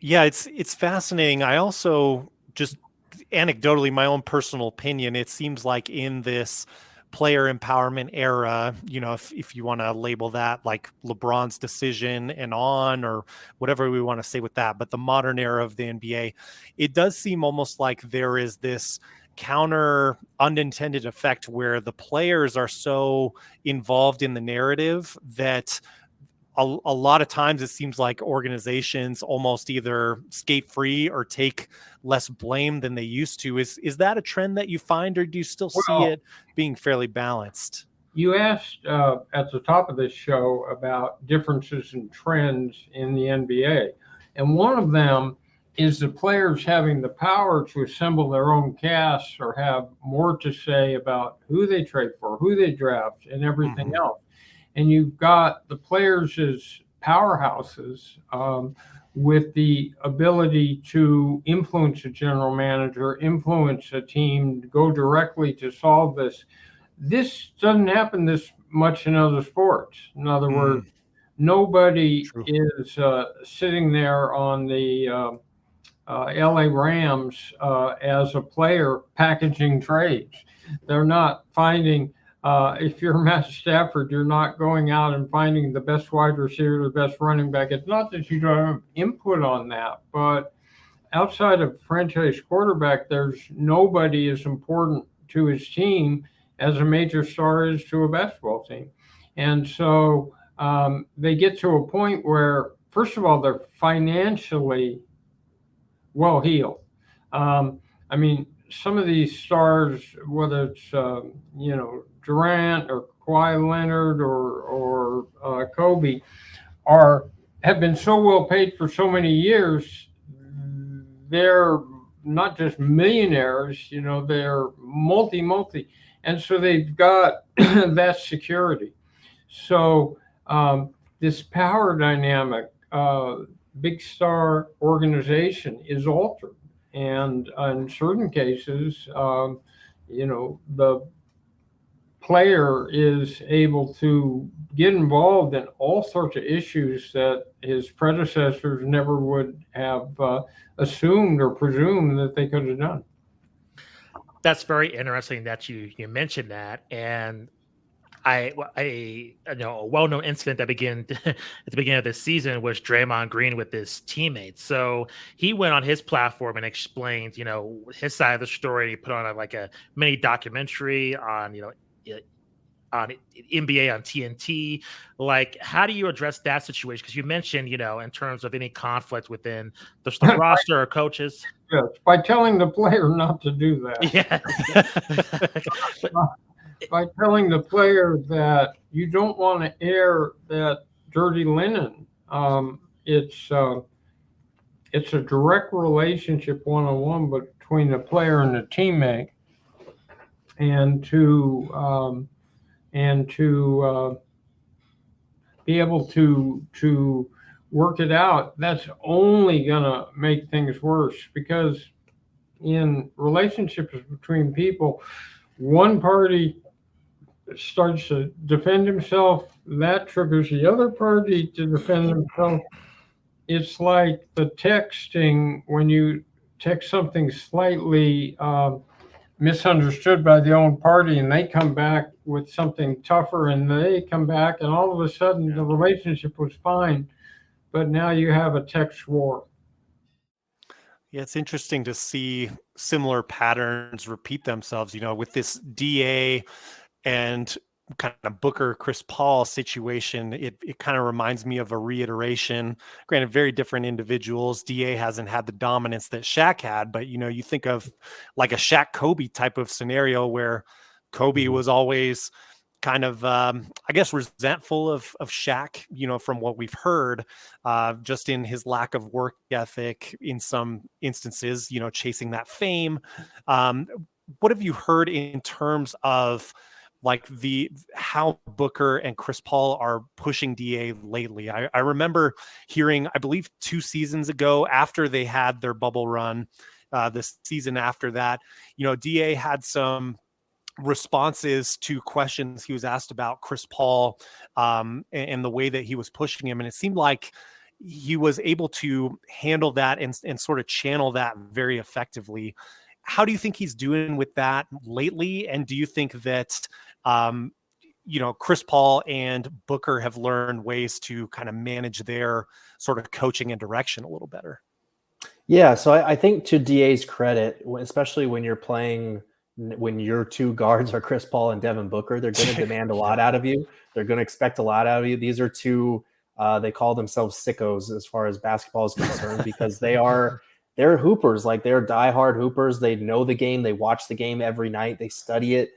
Yeah, it's fascinating. I also just anecdotally, my own personal opinion, it seems like in this player empowerment era, if you want to label that like LeBron's decision and on, or whatever we want to say with that, but the modern era of the NBA, it does seem almost like there is this counter unintended effect where the players are so involved in the narrative that a lot of times it seems like organizations almost either skate free or take less blame than they used to. Is that a trend that you find, or do you still see Well, it being fairly balanced? you asked at the top of this show about differences in trends in the NBA. And one of them is the players having the power to assemble their own casts or have more to say about who they trade for, who they draft, and everything Mm-hmm. else. And you've got the players as powerhouses with the ability to influence a general manager, influence a team, go directly to solve this. This doesn't happen this much in other sports. In other words, Mm, nobody true. is sitting there on the LA Rams as a player packaging trades. They're not finding, if you're Matt Stafford, you're not going out and finding the best wide receiver, the best running back. It's not that you don't have input on that, but outside of franchise quarterback, there's nobody as important to his team as a major star is to a basketball team. And so they get to a point where, first of all, they're financially well heeled. I mean, some of these stars, whether it's Durant or Kawhi Leonard or Kobe, are have been so well paid for so many years. They're not just millionaires, they're multi, and so they've got that security. So this power dynamic, big star organization is altered, and in certain cases, the player is able to get involved in all sorts of issues that his predecessors never would have assumed or presumed that they could have done. That's very interesting that you mentioned that. And I know a well-known incident that began at the beginning of this season was Draymond Green with his teammates. So he went on his platform and explained, his side of the story. He put on a mini documentary on, on NBA on TNT. Like, how do you address that situation? Because you mentioned, in terms of any conflict within the roster or coaches. Yes, by telling the player not to do that. Yeah. By telling the player that you don't want to air that dirty linen. It's a direct relationship one-on-one between the player and the teammate, and to be able to work it out. That's only gonna make things worse, because in relationships between people, one party starts to defend himself, that triggers the other party to defend themselves. It's like the texting when you text something slightly misunderstood by the own party, and they come back with something tougher, and they come back, and all of a sudden the relationship was fine, but now you have a text war. Yeah, it's interesting to see similar patterns repeat themselves, with this DA and kind of Booker Chris Paul situation. It kind of reminds me of a reiteration. Granted, very different individuals. DA hasn't had the dominance that Shaq had, but you think of like a Shaq Kobe type of scenario where Kobe was always kind of, I guess, resentful of Shaq, from what we've heard, just in his lack of work ethic in some instances, chasing that fame. What have you heard in terms of like how Booker and Chris Paul are pushing DA lately? I remember hearing, I believe 2 seasons ago, after they had their bubble run, the season after that, DA had some responses to questions he was asked about Chris Paul, and the way that he was pushing him. And it seemed like he was able to handle that and sort of channel that very effectively. How do you think he's doing with that lately? And do you think that, Chris Paul and Booker have learned ways to kind of manage their sort of coaching and direction a little better? Yeah, so I think to DA's credit, especially when you're playing, when your two guards are Chris Paul and Devin Booker, they're going to demand a lot out of you. They're going to expect a lot out of you. These are two, they call themselves sickos as far as basketball is concerned, because they're hoopers. Like, they're diehard hoopers. They know the game. They watch the game every night. They study it.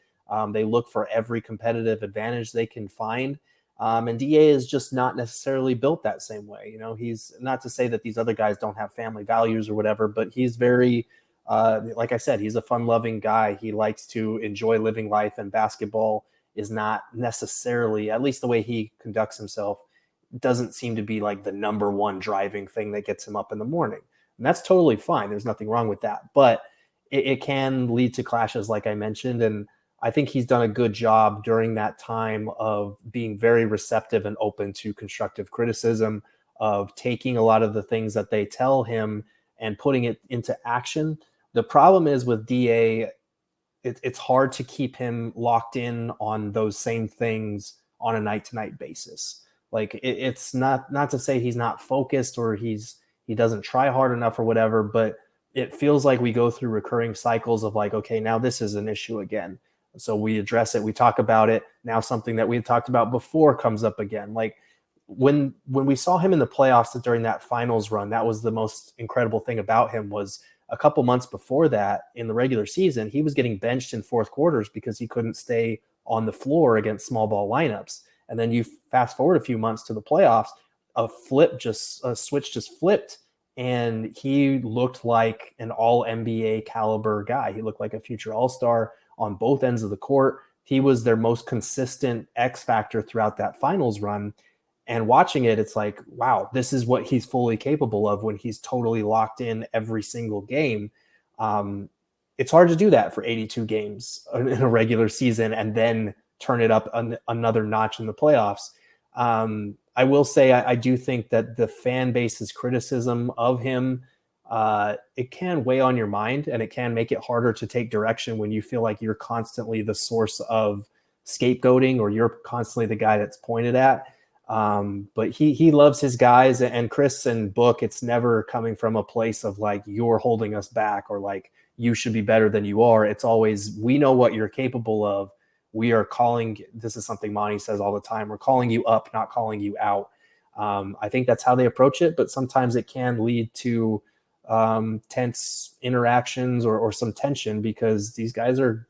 They look for every competitive advantage they can find. And DA is just not necessarily built that same way. He's not to say that these other guys don't have family values or whatever, but he's very, like I said, he's a fun-loving guy. He likes to enjoy living life, and basketball is not necessarily, at least the way he conducts himself, doesn't seem to be like the number one driving thing that gets him up in the morning. And that's totally fine. There's nothing wrong with that. But it can lead to clashes, like I mentioned. And I think he's done a good job during that time of being very receptive and open to constructive criticism, of taking a lot of the things that they tell him and putting it into action. The problem is with DA, it's hard to keep him locked in on those same things on a night-to-night basis. Like, it's not to say he's not focused or he doesn't try hard enough or whatever, but it feels like we go through recurring cycles of like, okay, now this is an issue again. So we address it, we talk about it. Now something that we had talked about before comes up again. Like, when we saw him in the playoffs during that finals run, that was the most incredible thing about him. Was a couple months before that, in the regular season, he was getting benched in fourth quarters because he couldn't stay on the floor against small ball lineups. And then you fast forward a few months to the playoffs, a switch just flipped, and he looked like an all NBA caliber guy. He looked like a future all-star on both ends of the court. He was their most consistent X factor throughout that finals run. And watching it, it's like, wow, this is what he's fully capable of when he's totally locked in every single game. It's hard to do that for 82 games in a regular season and then turn it up another notch in the playoffs. I will say I do think that the fan base's criticism of him, it can weigh on your mind, and it can make it harder to take direction when you feel like you're constantly the source of scapegoating, or you're constantly the guy that's pointed at. But he loves his guys, and Chris and Book, it's never coming from a place of like, you're holding us back, or like, you should be better than you are. It's always, we know what you're capable of. We are calling, this is something Monty says all the time, we're calling you up, not calling you out. I think that's how they approach it, but sometimes it can lead to tense interactions or some tension, because these guys are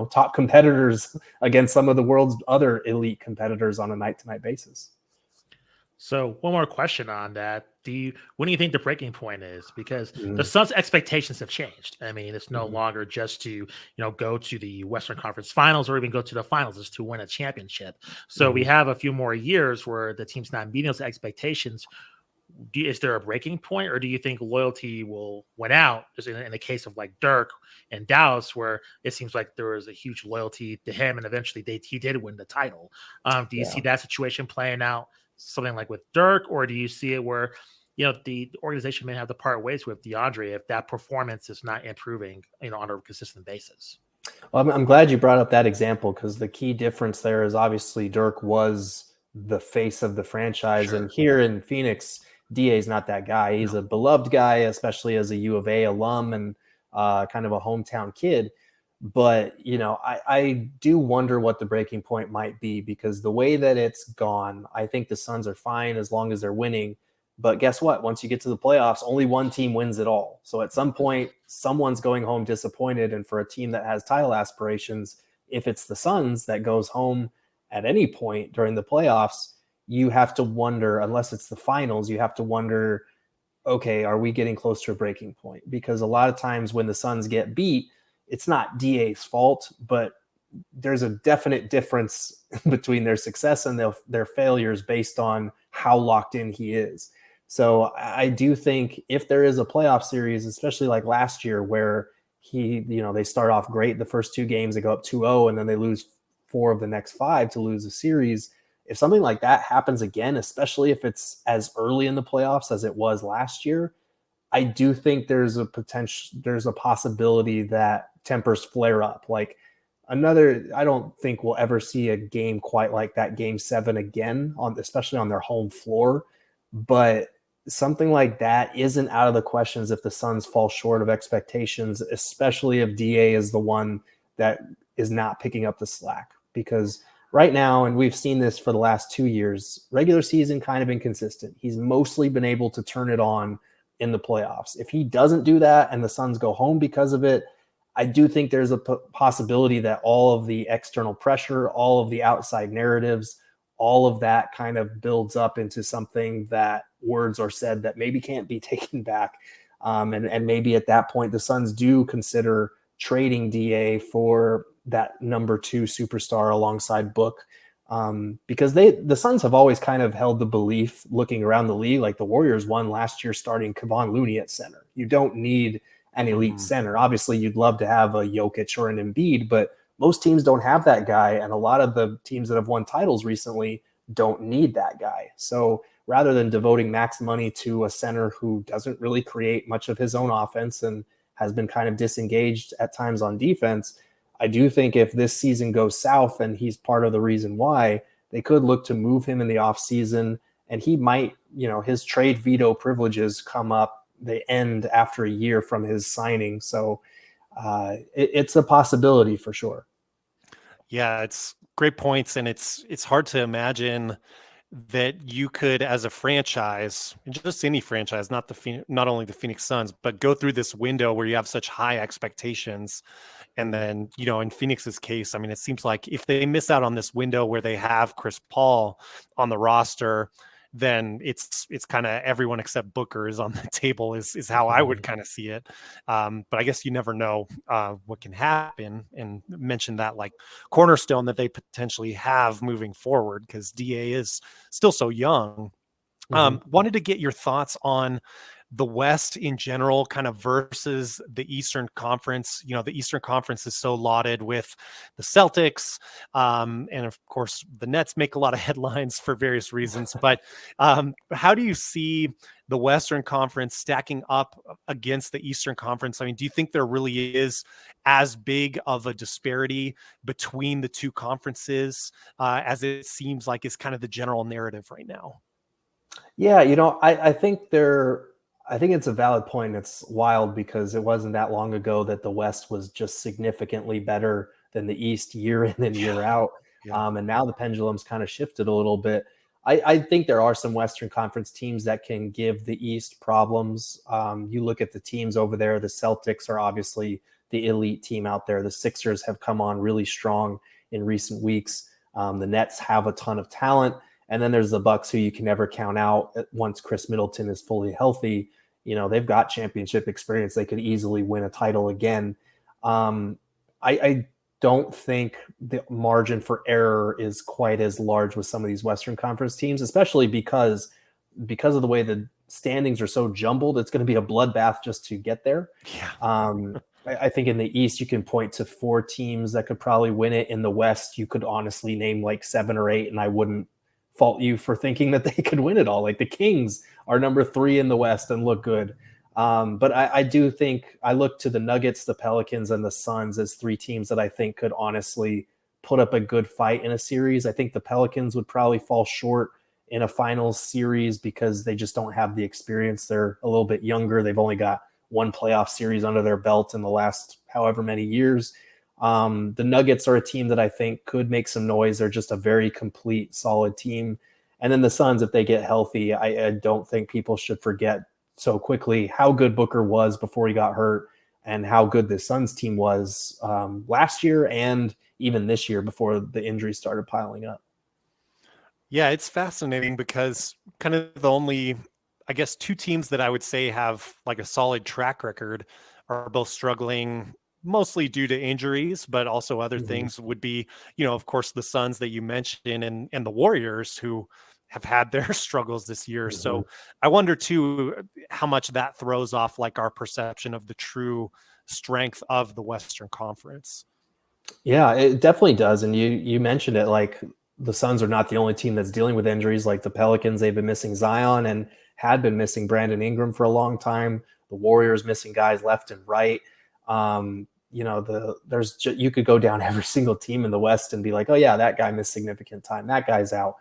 top competitors against some of the world's other elite competitors on a night-to-night basis. So one more question on that. When do you think the breaking point is? Because the Suns' expectations have changed. I mean, it's no longer just to, go to the Western Conference Finals or even go to the finals. It's to win a championship. So we have a few more years where the team's not meeting those expectations. Is there a breaking point, or do you think loyalty will win out? Just in the case of like Dirk and Dallas, where it seems like there was a huge loyalty to him, and eventually he did win the title. Do you see that situation playing out, something like with Dirk, or do you see it where the organization may have to part ways with Deandre if that performance is not improving, on a consistent basis? Well, I'm glad you brought up that example, because the key difference there is obviously Dirk was the face of the franchise. Sure. And here in Phoenix, DA is not that guy. He's a beloved guy, especially as a U of A alum and kind of a hometown kid. But, I do wonder what the breaking point might be, because the way that it's gone, I think the Suns are fine as long as they're winning. But guess what? Once you get to the playoffs, only one team wins it all. So at some point, someone's going home disappointed. And for a team that has title aspirations, if it's the Suns that goes home at any point during the playoffs, you have to wonder, unless it's the finals, you have to wonder, okay, are we getting close to a breaking point? Because a lot of times when the Suns get beat, it's not DA's fault, but there's a definite difference between their success and their failures based on how locked in he is. So I do think if there is a playoff series, especially like last year, where they start off great the first two games, they go up 2-0, and then they lose 4 of the next 5 to lose a series. If something like that happens again, especially if it's as early in the playoffs as it was last year, I do think there's a possibility that tempers flare up. Like I don't think we'll ever see a game quite like that Game 7 again, especially on their home floor. But something like that isn't out of the questions if the Suns fall short of expectations, especially if DA is the one that is not picking up the slack. Because right now, and we've seen this for the last 2 years, regular season kind of inconsistent. He's mostly been able to turn it on in the playoffs. If he doesn't do that and the Suns go home because of it, I do think there's a possibility that all of the external pressure, all of the outside narratives, all of that kind of builds up into something that words are said that maybe can't be taken back. And maybe at that point, the Suns do consider trading DA for that number 2 superstar alongside Book. Because the Suns have always kind of held the belief, looking around the league, like the Warriors won last year starting Kevon Looney at center. You don't need an elite center. Obviously, you'd love to have a Jokic or an Embiid, but most teams don't have that guy, and a lot of the teams that have won titles recently don't need that guy. So rather than devoting max money to a center who doesn't really create much of his own offense and has been kind of disengaged at times on defense, I do think if this season goes south and he's part of the reason why, they could look to move him in the offseason, and he might, his trade veto privileges come up. They end after a year from his signing. So it's a possibility for sure. Yeah, it's great points. And it's hard to imagine that you could, as a franchise, just any franchise, not only the Phoenix Suns, but go through this window where you have such high expectations. And then, in Phoenix's case, I mean, it seems like if they miss out on this window where they have Chris Paul on the roster, then it's kind of everyone except Booker is on the table is how I would kind of see it. But I guess you never know what can happen, and mention that like cornerstone that they potentially have moving forward, because DA is still so young. Wanted to get your thoughts on the West in general, kind of versus the Eastern Conference. The Eastern Conference is so lauded with the Celtics. And of course, the Nets make a lot of headlines for various reasons. But how do you see the Western Conference stacking up against the Eastern Conference? I mean, do you think there really is as big of a disparity between the two conferences as it seems like is kind of the general narrative right now? Yeah, I think it's a valid point. It's wild because it wasn't that long ago that the West was just significantly better than the East year in and year out. Yeah. And now the pendulum's kind of shifted a little bit. I think there are some Western Conference teams that can give the East problems. You look at the teams over there, the Celtics are obviously the elite team out there. The Sixers have come on really strong in recent weeks. The Nets have a ton of talent. And then there's the Bucks, who you can never count out once Chris Middleton is fully healthy. They've got championship experience. They could easily win a title again. I don't think the margin for error is quite as large with some of these Western Conference teams, especially because of the way the standings are so jumbled. It's going to be a bloodbath just to get there. Yeah. I think in the East, you can point to 4 teams that could probably win it. In the West, you could honestly name like 7 or 8, and I wouldn't fault you for thinking that they could win it all. Like the Kings are number 3 in the West and look good. But I do think I look to the Nuggets, the Pelicans, and the Suns as 3 teams that I think could honestly put up a good fight in a series. I think the Pelicans would probably fall short in a finals series because they just don't have the experience. They're a little bit younger. They've only got 1 playoff series under their belt in the last however many years. The Nuggets are a team that I think could make some noise. They're just a very complete, solid team. And then the Suns, if they get healthy, I don't think people should forget so quickly how good Booker was before he got hurt and how good the Suns team was last year and even this year before the injuries started piling up. Yeah, it's fascinating because kind of the only, I guess, 2 teams that I would say have like a solid track record are both struggling mostly due to injuries, but also other things would be, of course, the Suns that you mentioned and the Warriors, who have had their struggles this year. So I wonder too, how much that throws off like our perception of the true strength of the Western Conference. Yeah, it definitely does. And you mentioned it, like the Suns are not the only team that's dealing with injuries. Like the Pelicans, they've been missing Zion and had been missing Brandon Ingram for a long time. The Warriors missing guys left and right. You could go down every single team in the West and be like, oh yeah, that guy missed significant time. That guy's out.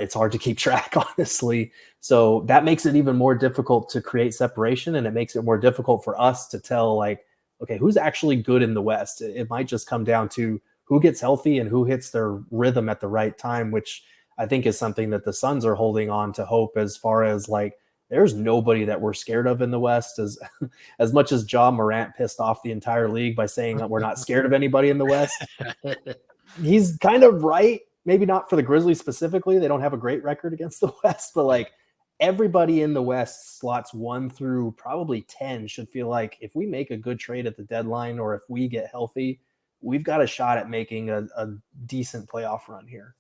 It's hard to keep track, honestly. So that makes it even more difficult to create separation, and it makes it more difficult for us to tell, like, okay, who's actually good in the West? It might just come down to who gets healthy and who hits their rhythm at the right time, which I think is something that the Suns are holding on to hope, as far as like, there's nobody that we're scared of in the West. As much as Ja Morant pissed off the entire league by saying that we're not scared of anybody in the West, he's kind of right. Maybe not for the Grizzlies specifically. They don't have a great record against the West, but like everybody in the West, slots 1 through probably 10, should feel like if we make a good trade at the deadline, or if we get healthy, we've got a shot at making a decent playoff run here.